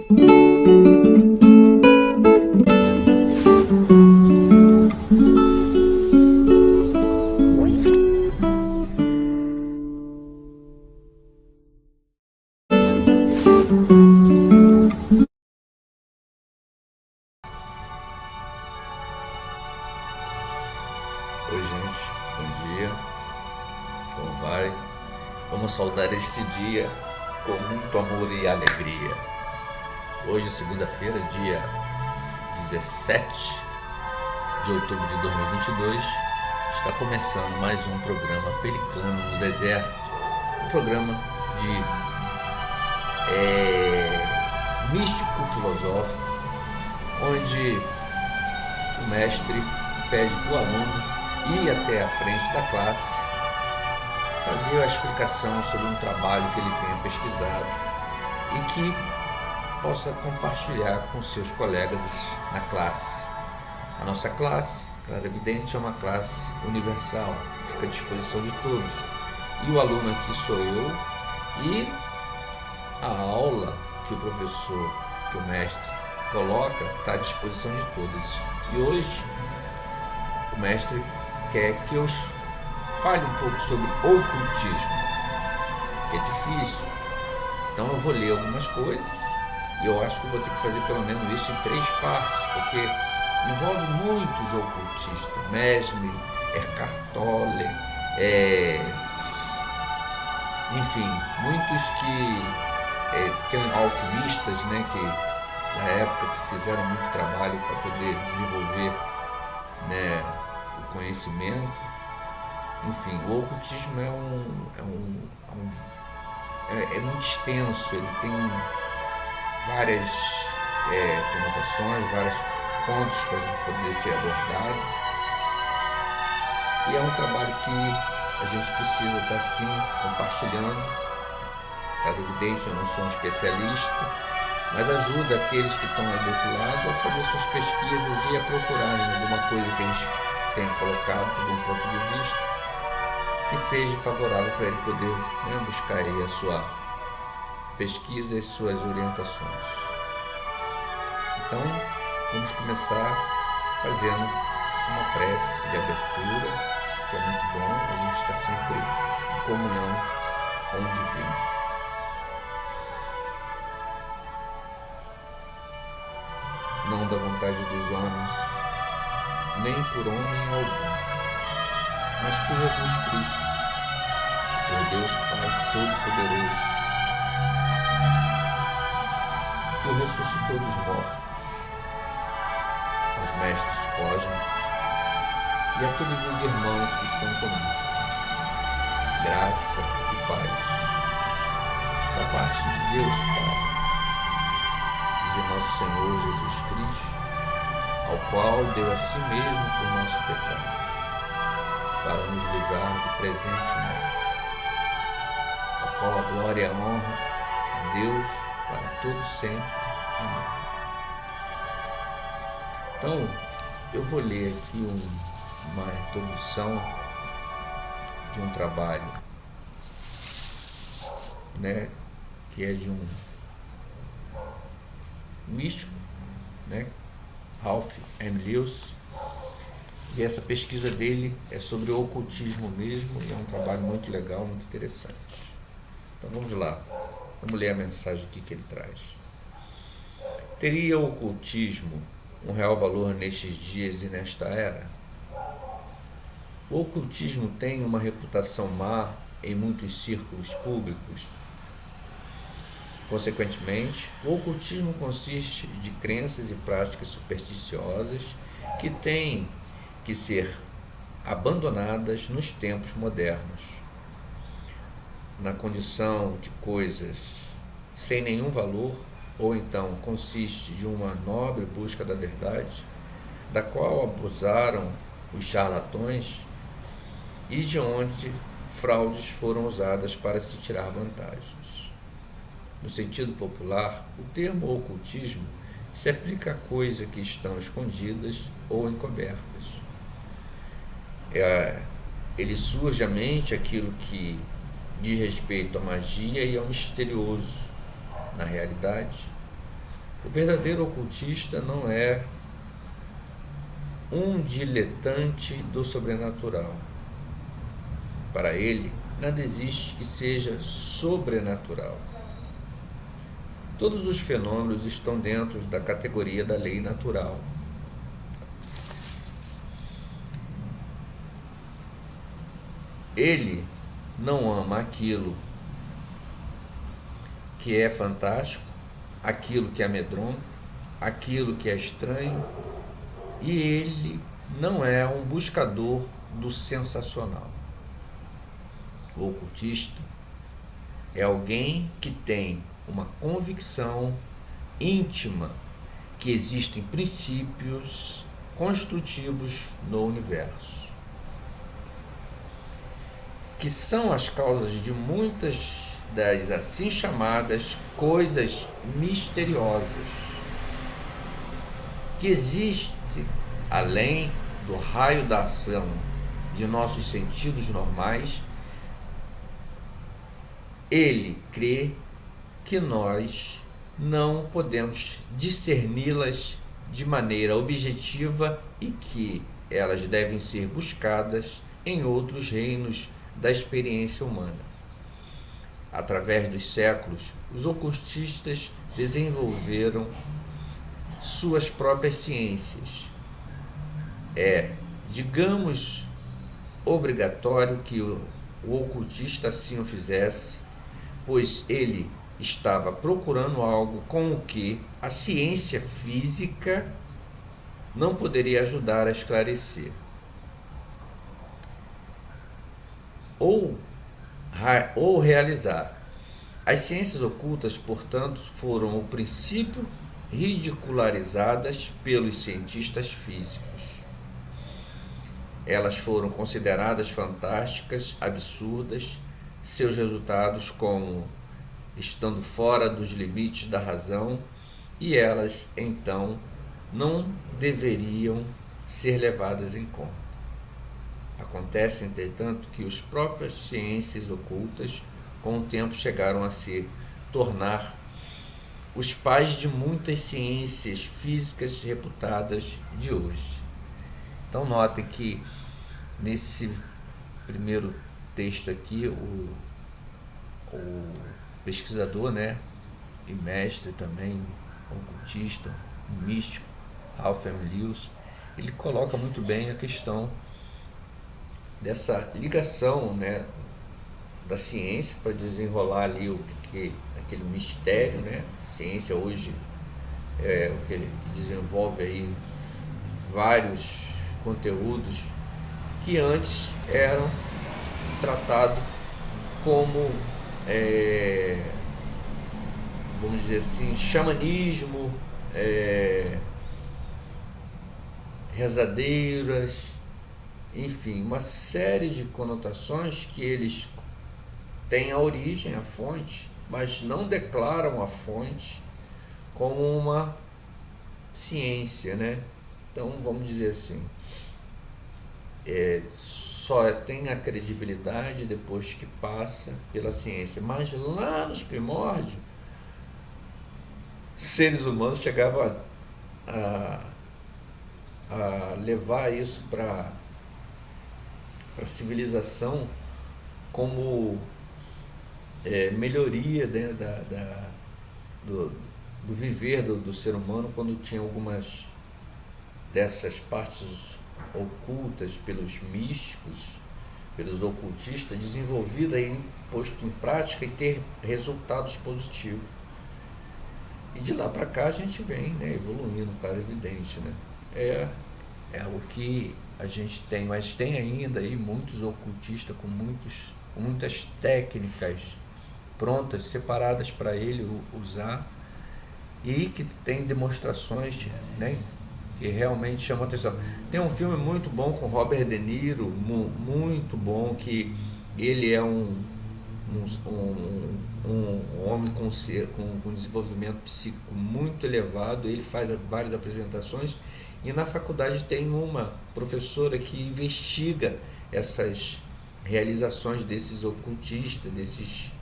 Oi, gente, bom dia, como vai? Vamos saudar este dia com muito amor e alegria. Hoje, segunda-feira, dia 17 de outubro de 2022, está começando mais um programa Pelicano no Deserto, um programa de místico-filosófico, onde o mestre pede para o aluno ir até a frente da classe, fazer a explicação sobre um trabalho que ele tenha pesquisado e que possa compartilhar com seus colegas na classe. A nossa classe, Claro Evidente, é uma classe universal, fica à disposição de todos. E o aluno aqui sou eu, e a aula que o professor, que o mestre coloca, está à disposição de todos. E hoje o mestre quer que eu fale um pouco sobre ocultismo, que é difícil. Então eu vou ler algumas coisas e eu acho que vou ter que fazer pelo menos isso em 3 partes, porque envolve muitos ocultistas, Mesmer, Eckhart Tolle, enfim, muitos que tem alquimistas, né, que na época que fizeram muito trabalho para poder desenvolver, né, o conhecimento. Enfim, o ocultismo é muito extenso, ele tem várias conotações, vários pontos para poder ser abordado, e é um trabalho que a gente precisa estar sim compartilhando. Claro Evidente, eu não sou um especialista, mas ajuda aqueles que estão aí do outro lado a fazer suas pesquisas e a procurarem alguma coisa que a gente tenha colocado de um ponto de vista que seja favorável para ele poder, né, buscar aí a sua pesquisa e suas orientações. Então, vamos começar fazendo uma prece de abertura, que é muito bom, a gente está sempre em comunhão com o divino. Não da vontade dos homens, nem por homem algum, mas por Jesus Cristo, por Deus Pai Todo-Poderoso, que o ressuscitou dos mortos, aos mestres cósmicos e a todos os irmãos que estão comigo. Graça e paz da parte de Deus Pai e de nosso Senhor Jesus Cristo, ao qual deu a si mesmo por nossos pecados, para nos livrar do presente mal, a qual a glória e a honra a Deus para todos sempre. Amém. Então, eu vou ler aqui uma introdução de um trabalho, né, que é de um místico, né, Ralph M. Lewis. E essa pesquisa dele é sobre o ocultismo mesmo, e é um trabalho muito legal, muito interessante. Então vamos lá, vamos ler a mensagem aqui que ele traz. Teria o ocultismo um real valor nestes dias e nesta era? O ocultismo tem uma reputação má em muitos círculos públicos. Consequentemente, o ocultismo consiste de crenças e práticas supersticiosas que têm que ser abandonadas nos tempos modernos. Na condição de coisas sem nenhum valor, ou então consiste de uma nobre busca da verdade, da qual abusaram os charlatões e de onde fraudes foram usadas para se tirar vantagens. No sentido popular, o termo ocultismo se aplica a coisas que estão escondidas ou encobertas. Ele surge à mente aquilo que diz respeito à magia e ao misterioso. Na realidade, O verdadeiro ocultista não é um diletante do sobrenatural. Para ele, nada existe que seja sobrenatural. Todos os fenômenos estão dentro da categoria da lei natural. Ele não ama aquilo que é fantástico, aquilo que amedronta, aquilo que é estranho, e ele não é um buscador do sensacional. O ocultista é alguém que tem uma convicção íntima que existem princípios construtivos no universo, que são as causas de muitas das assim chamadas coisas misteriosas, que existe além do raio da ação de nossos sentidos normais. Ele crê que nós não podemos discerni-las de maneira objetiva e que elas devem ser buscadas em outros reinos da experiência humana. Através dos séculos, os ocultistas desenvolveram suas próprias ciências. É, digamos, obrigatório que o ocultista assim o fizesse, pois ele estava procurando algo com o que a ciência física não poderia ajudar a esclarecer. Ou realizar. As ciências ocultas, portanto, foram o princípio ridicularizadas pelos cientistas físicos. Elas foram consideradas fantásticas, absurdas, seus resultados como estando fora dos limites da razão, e elas, então, não deveriam ser levadas em conta. Acontece, entretanto, que as próprias ciências ocultas, com o tempo, chegaram a se tornar os pais de muitas ciências físicas reputadas de hoje. Então, notem que nesse primeiro texto aqui, o pesquisador, né, e mestre também, ocultista, místico, Ralph M. Lewis, ele coloca muito bem a questão dessa ligação, né, da ciência para desenrolar ali aquele mistério, né? A ciência hoje é o que desenvolve aí vários conteúdos que antes eram tratados como, vamos dizer assim, xamanismo, rezadeiras, enfim, uma série de conotações que eles têm a origem, a fonte, mas não declaram a fonte como uma ciência, né? Então, vamos dizer assim, só tem a credibilidade depois que passa pela ciência. Mas lá nos primórdios, seres humanos chegavam a levar isso para a civilização como melhoria, né, do viver do ser humano, quando tinha algumas dessas partes ocultas pelos místicos, pelos ocultistas, desenvolvida e posto em prática e ter resultados positivos. E de lá para cá a gente vem, né, evoluindo, claro, evidente, né? É o que a gente tem, mas tem ainda aí muitos ocultistas com muitas técnicas prontas, separadas para ele usar, e que tem demonstrações, né, que realmente chamam a atenção. Tem um filme muito bom com Robert De Niro, muito bom, que ele é um homem com desenvolvimento psíquico muito elevado. Ele faz várias apresentações, e na faculdade tem uma professora que investiga essas realizações desses ocultistas, desses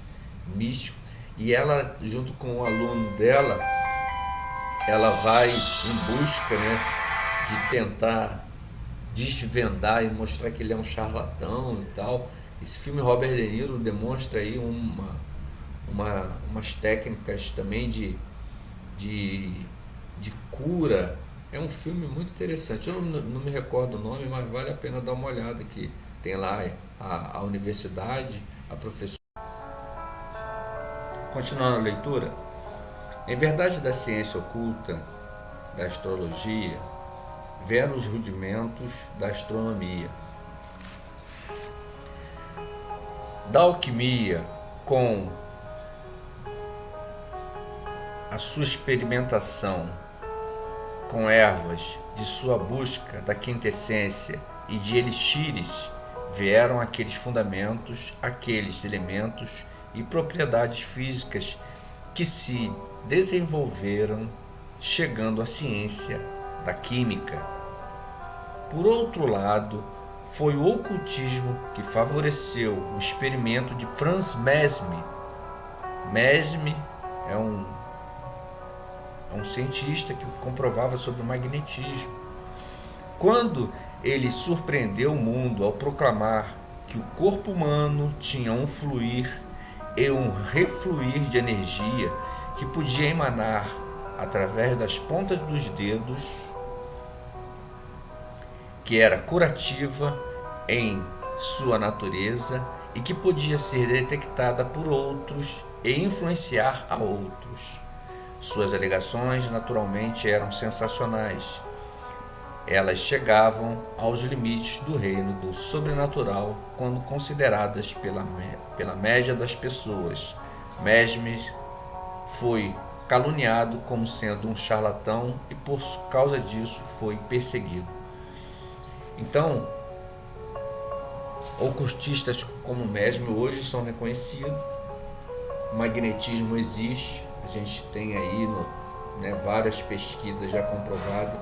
místicos, e ela, junto com o aluno dela, ela vai em busca, né, de tentar desvendar e mostrar que ele é um charlatão e tal. Esse filme Robert De Niro demonstra aí umas técnicas também de, de cura. É um filme muito interessante. Eu não me recordo o nome, mas vale a pena dar uma olhada, que tem lá a universidade, a professora. Continuando a leitura, em verdade da ciência oculta, da astrologia, vieram os rudimentos da astronomia. Da alquimia, com a sua experimentação com ervas, de sua busca da quintessência e de elixires, vieram aqueles fundamentos, aqueles elementos e propriedades físicas que se desenvolveram, chegando à ciência da química. Por outro lado, foi o ocultismo que favoreceu o experimento de Franz Mesmer. Mesmer é um cientista que comprovava sobre o magnetismo. Quando ele surpreendeu o mundo ao proclamar que o corpo humano tinha um fluir e um refluir de energia que podia emanar através das pontas dos dedos, que era curativa em sua natureza e que podia ser detectada por outros e influenciar a outros. Suas alegações, naturalmente, eram sensacionais. Elas chegavam aos limites do reino do sobrenatural quando consideradas pela média das pessoas. Mesmer foi caluniado como sendo um charlatão e por causa disso foi perseguido. Então, ocultistas como Mesmer hoje são reconhecidos. O magnetismo existe, a gente tem aí várias pesquisas já comprovadas.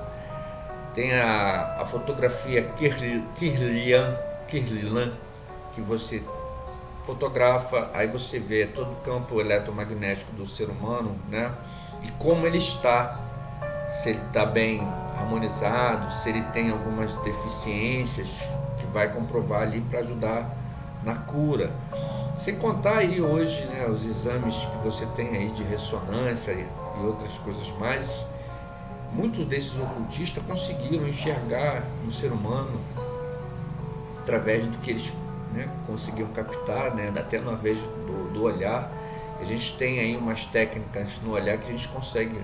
Tem a fotografia Kirlian, que você fotografa, aí você vê todo o campo eletromagnético do ser humano, né? E como ele está, se ele está bem harmonizado, se ele tem algumas deficiências, que vai comprovar ali para ajudar na cura. Sem contar aí hoje, né, os exames que você tem aí de ressonância e outras coisas mais. Muitos desses ocultistas conseguiram enxergar no ser humano através do que eles, né, conseguiam captar, né, até na vez do olhar. A gente tem aí umas técnicas no olhar que a gente consegue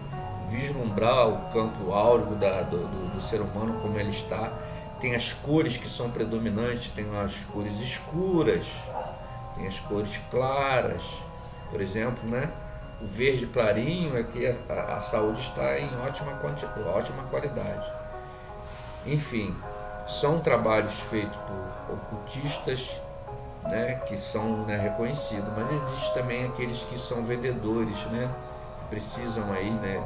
vislumbrar o campo áureo do ser humano, como ele está. Tem as cores que são predominantes, tem as cores escuras, tem as cores claras, por exemplo, né? O verde clarinho é que a saúde está em ótima qualidade. Enfim, são trabalhos feitos por ocultistas, né, que são, né, reconhecidos, mas existe também aqueles que são vendedores, né, que precisam aí, né,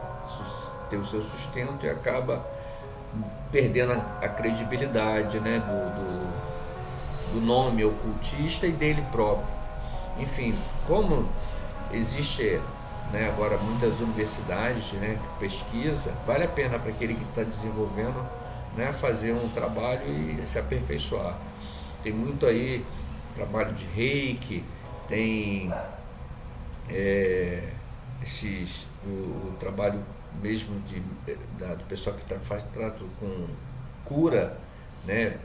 ter o seu sustento e acaba perdendo a credibilidade, né, do nome ocultista e dele próprio. Enfim, como existe, né, agora muitas universidades, né, que pesquisa, vale a pena para aquele que está desenvolvendo, né, fazer um trabalho e se aperfeiçoar. Tem muito aí trabalho de reiki, tem o trabalho mesmo do pessoal que faz trato com cura, né,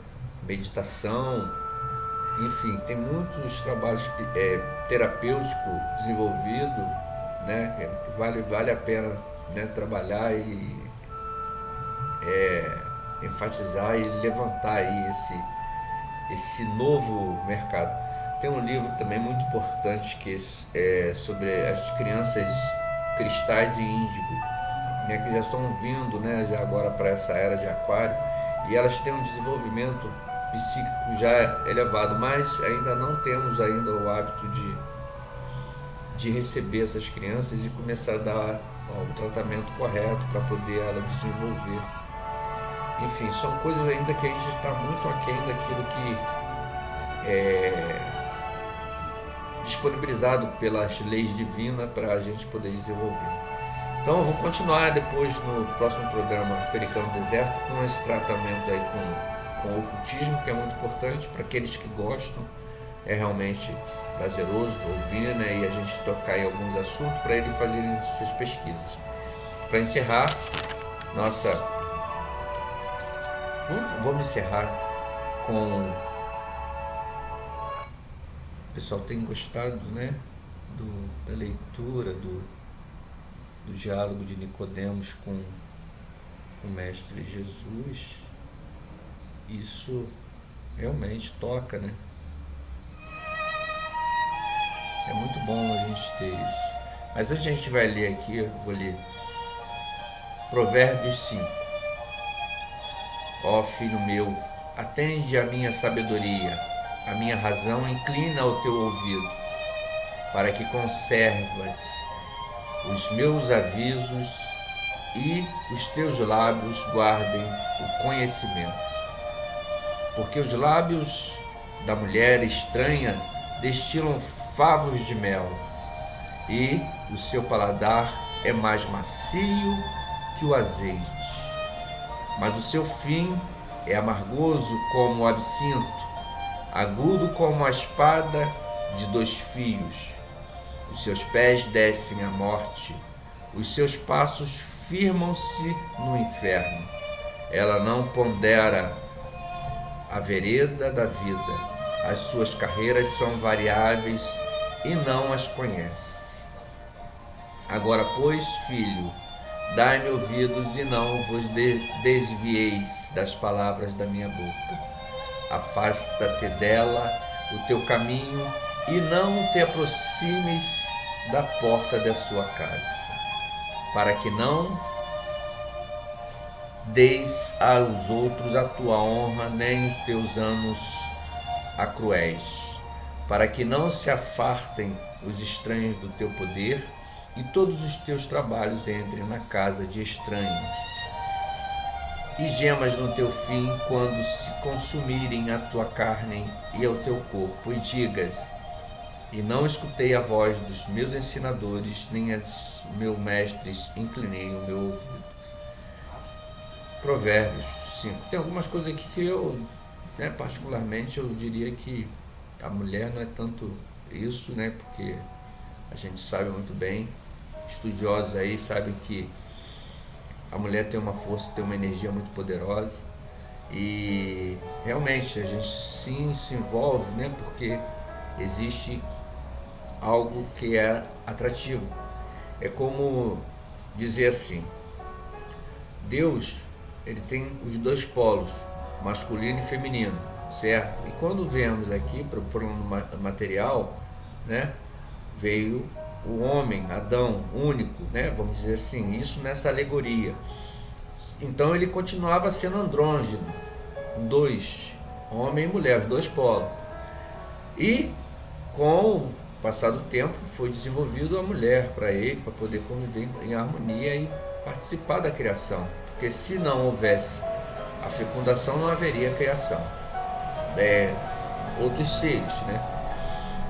meditação, enfim, tem muitos trabalhos terapêuticos desenvolvidos, né, que vale a pena, né, trabalhar e enfatizar e levantar aí esse novo mercado. Tem um livro também muito importante que é sobre as crianças cristais e índigo, né, que já estão vindo, né, já agora para essa era de aquário, e elas têm um desenvolvimento psíquico já elevado, mas ainda não temos ainda o hábito de receber essas crianças e começar a dar o tratamento correto para poder ela desenvolver. Enfim, são coisas ainda que a gente está muito aquém daquilo que é disponibilizado pelas leis divinas para a gente poder desenvolver. Então eu vou continuar depois no próximo programa Pericano Deserto com esse tratamento aí com o ocultismo, que é muito importante para aqueles que gostam. É realmente prazeroso ouvir, né? E a gente tocar em alguns assuntos para eles fazerem suas pesquisas. Para encerrar, vamos encerrar com... O pessoal tem gostado, né? Da leitura, do diálogo de Nicodemos com o Mestre Jesus. Isso realmente toca, né? É muito bom a gente ter isso. Mas a gente vai ler aqui, eu vou ler Provérbios 5. Ó filho meu, atende à minha sabedoria, a minha razão inclina o teu ouvido, para que conservas os meus avisos e os teus lábios guardem o conhecimento. Porque os lábios da mulher estranha destilam favos de mel, e o seu paladar é mais macio que o azeite. Mas o seu fim é amargoso como o absinto, agudo como a espada de 2 fios. Os seus pés descem à morte, os seus passos firmam-se no inferno. Ela não pondera a vereda da vida, as suas carreiras são variáveis e não as conhece. Agora, pois, filho, dai-me ouvidos e não vos desvieis das palavras da minha boca. Afasta-te dela o teu caminho e não te aproximes da porta da sua casa, para que não deis aos outros a tua honra, nem os teus anos a cruéis, para que não se afartem os estranhos do teu poder e todos os teus trabalhos entrem na casa de estranhos. E gemas no teu fim quando se consumirem a tua carne e ao teu corpo, e digas: e não escutei a voz dos meus ensinadores, nem aos meus mestres inclinei o meu ouvido. Provérbios 5. Tem algumas coisas aqui que eu, particularmente, eu diria que a mulher não é tanto isso, porque a gente sabe muito bem, estudiosos aí sabem que a mulher tem uma força, tem uma energia muito poderosa, e realmente a gente sim se envolve, porque existe algo que é atrativo. É como dizer assim, Deus, ele tem os 2 polos, masculino e feminino, certo? E quando vemos aqui para o plano material, veio o homem, Adão, único, vamos dizer assim, isso nessa alegoria. Então ele continuava sendo andrógeno, 2, homem e mulher, os 2 polos. E com o passar do tempo foi desenvolvido a mulher para ele, para poder conviver em harmonia e participar da criação. Porque se não houvesse a fecundação, não haveria criação. Outros seres,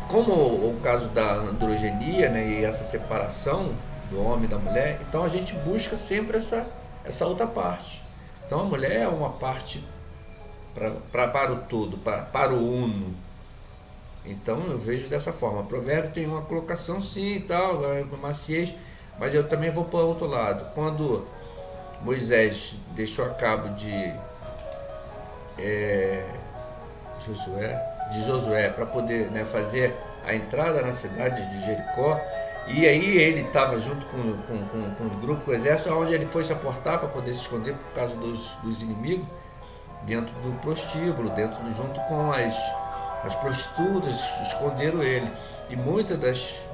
Como o caso da androgenia, e essa separação do homem e da mulher, então a gente busca sempre essa outra parte. Então a mulher é uma parte para o todo, para o uno. Então eu vejo dessa forma. O provérbio tem uma colocação sim e tal, maciez, mas eu também vou para o outro lado. Quando Moisés deixou a cabo de Josué para poder fazer a entrada na cidade de Jericó, e aí ele estava junto com o grupo, com o exército, onde ele foi se aportar para poder se esconder por causa dos inimigos, dentro do prostíbulo, junto com as prostitutas, esconderam ele. E muitas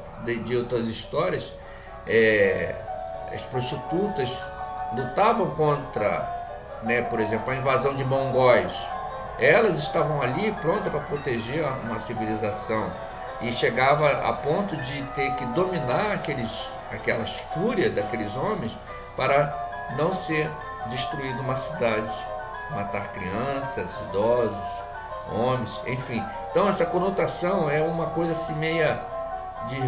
de outras histórias, as prostitutas lutavam contra, por exemplo, a invasão de mongóis. Elas estavam ali prontas para proteger uma civilização, e chegava a ponto de ter que dominar aquelas fúrias daqueles homens para não ser destruída uma cidade, matar crianças, idosos, homens, enfim. Então essa conotação é uma coisa assim meia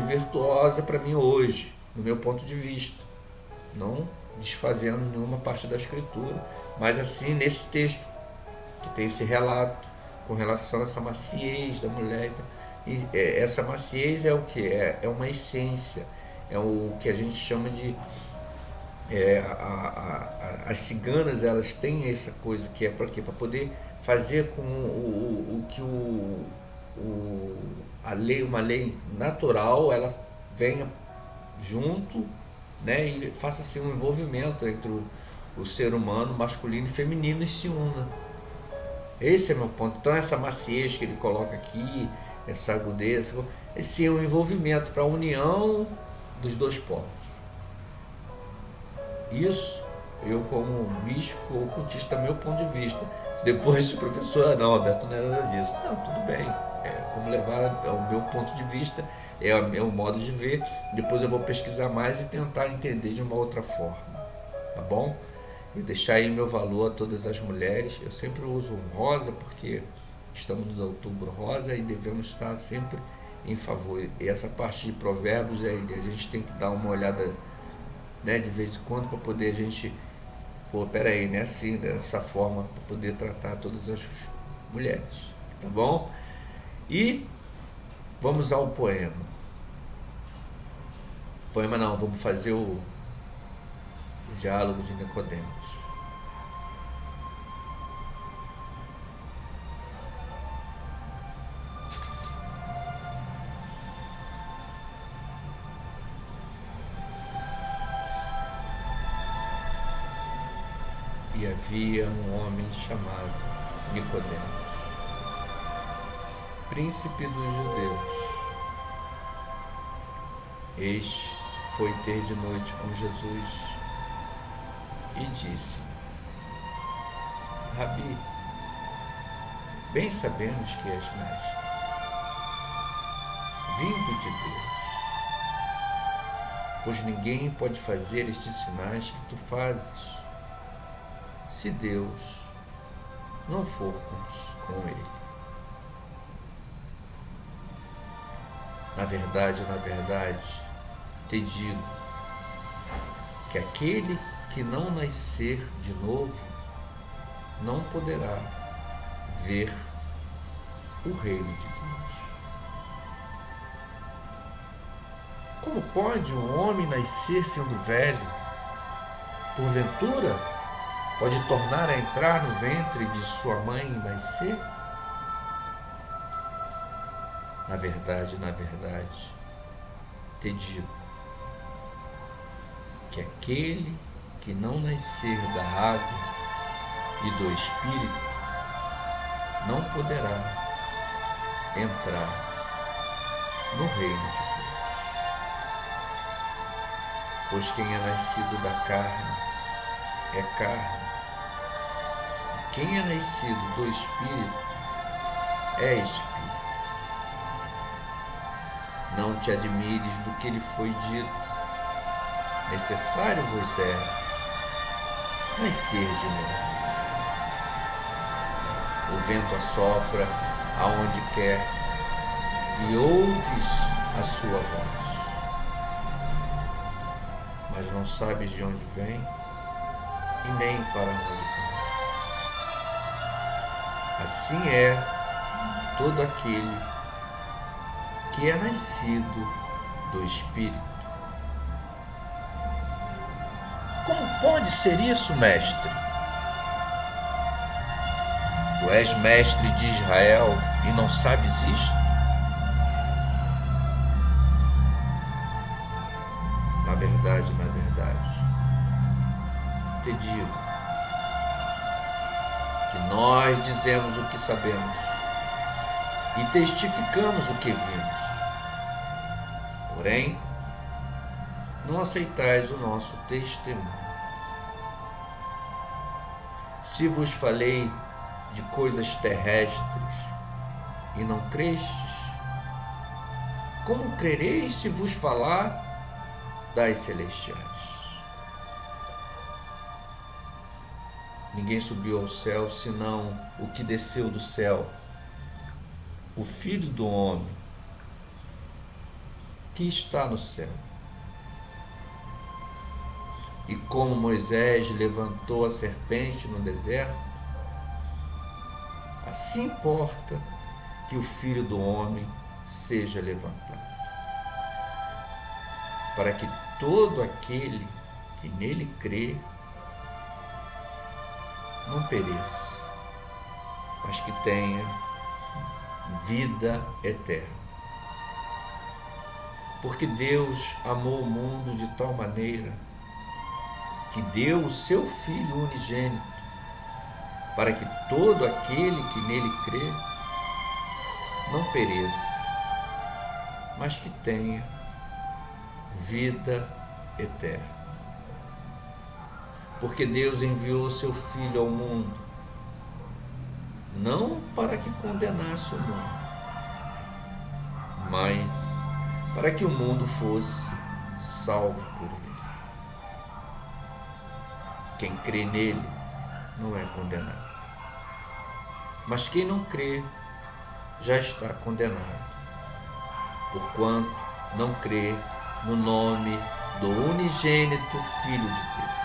virtuosa para mim hoje, no meu ponto de vista. não desfazendo nenhuma parte da escritura, mas assim nesse texto que tem esse relato com relação a essa maciez da mulher. E essa maciez é o que? É uma essência, é o que a gente chama de as ciganas. Elas têm essa coisa que é para quê? Para poder fazer com o que a lei, uma lei natural, ela venha junto, né, e faça assim um envolvimento entre o ser humano masculino e feminino e se una. Esse é meu ponto. Então essa maciez que ele coloca aqui, essa agudeza, esse é um envolvimento para a união dos dois povos. Isso, eu como místico ou cultista, meu ponto de vista. Se depois o professor, não, Alberto, não era nada disso. Não, tudo bem. Como levar o meu ponto de vista, é o modo de ver. Depois eu vou pesquisar mais e tentar entender de uma outra forma. Tá bom? E deixar aí meu valor a todas as mulheres. Eu sempre uso um rosa porque estamos no outubro rosa e devemos estar sempre em favor. E essa parte de provérbios aí, a gente tem que dar uma olhada, né, de vez em quando, para poder a gente, peraí, né, assim, dessa forma, para poder tratar todas as mulheres. Tá bom? E vamos ao poema. Poema não, vamos fazer o diálogo de Nicodemos. E havia um homem chamado Nicodemos, príncipe dos judeus. Este foi ter de noite com Jesus e disse: Rabi, bem sabemos que és mestre, vindo de Deus, pois ninguém pode fazer estes sinais que tu fazes, se Deus não for com ele. Na verdade, te digo que aquele que não nascer de novo não poderá ver o reino de Deus. Como pode um homem nascer sendo velho? Porventura, pode tornar a entrar no ventre de sua mãe e nascer? Na verdade, te digo que aquele que não nascer da água e do Espírito não poderá entrar no reino de Deus. Pois quem é nascido da carne é carne, e quem é nascido do Espírito é Espírito. Não te admires do que lhe foi dito, necessário vos é nascer de novo. O vento assopra aonde quer e ouves a sua voz, mas não sabes de onde vem e nem para onde vai. Assim é todo aquele que é nascido do Espírito. Como pode ser isso, mestre? Tu és mestre de Israel e não sabes isto? Na verdade, te digo que nós dizemos o que sabemos e testificamos o que vimos. Porém, não aceitais o nosso testemunho. Se vos falei de coisas terrestres e não crestes, como crereis se vos falar das celestiais? Ninguém subiu ao céu senão o que desceu do céu, o Filho do Homem, que está no céu. E como Moisés levantou a serpente no deserto, assim importa que o Filho do Homem seja levantado, para que todo aquele que nele crê não pereça, mas que tenha vida eterna. Porque Deus amou o mundo de tal maneira que deu o seu Filho unigênito, para que todo aquele que nele crê não pereça, mas que tenha vida eterna. Porque Deus enviou o seu Filho ao mundo, não para que condenasse o mundo, mas para que o mundo fosse salvo por ele. Quem crê nele não é condenado, mas quem não crê já está condenado, porquanto não crê no nome do unigênito Filho de Deus.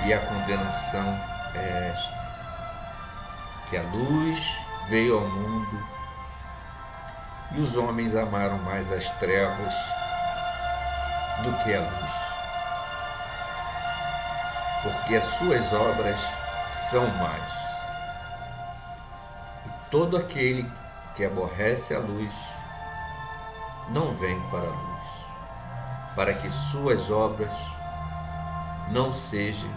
E a condenação é esta: que a luz veio ao mundo e os homens amaram mais as trevas do que a luz, porque as suas obras são más. E todo aquele que aborrece a luz não vem para a luz, para que suas obras não sejam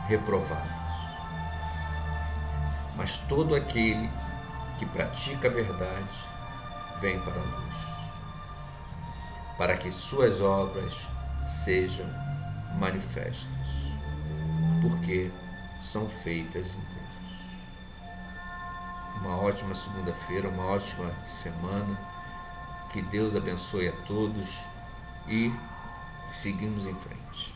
reprovados. Mas todo aquele que pratica a verdade vem para a luz, para que suas obras sejam manifestas, porque são feitas em Deus. Uma ótima segunda-feira, uma ótima semana, que Deus abençoe a todos e seguimos em frente.